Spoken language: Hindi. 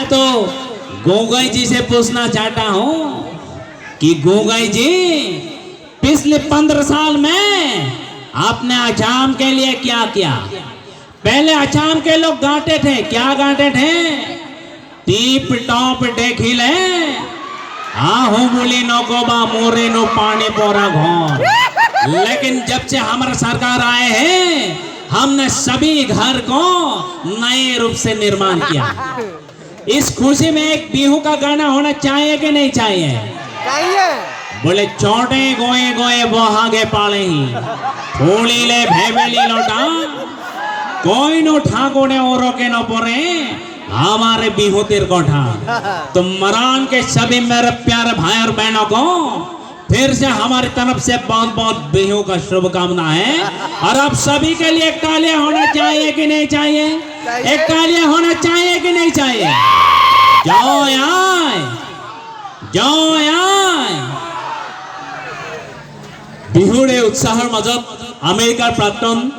मैं तो गोगोई जी से पूछना चाहता हूँ कि गोगोई जी पिछले 15 साल में आपने आसाम के लिए क्या किया। पहले आसाम के लोग गांटे थे, क्या गांटे थे? टीप टॉप देखिले आहू बोली नौकोबा मोरे नो पानी पोरा घोर। लेकिन जब से हमारा सरकार आए हैं हमने सभी घर को नए रूप से निर्माण किया। इस खुशी में एक बिहू का गाना होना चाहिए कि नहीं चाहिए? चाहिए। बोले चौटे गोए गोए बोहागे पाले ही थोड़ी ले भेबेली लौटा कोई नो ठाको ने औरों के न परे हमारे बिहू तिर कोठा। तो मरान के सभी मेरे प्यारे भाई और बहनों को फिर से हमारी तरफ से बहुत बहुत बिहू का शुभकामना है। और अब सभी के लिए एक तालियां होना चाहिए कि नहीं चाहिए? एक तालियां होना चाहिए कि नहीं चाहिए? जय आए, जय आए। बिहुरे उत्साहर मजत अमेरिकार प्राक्तन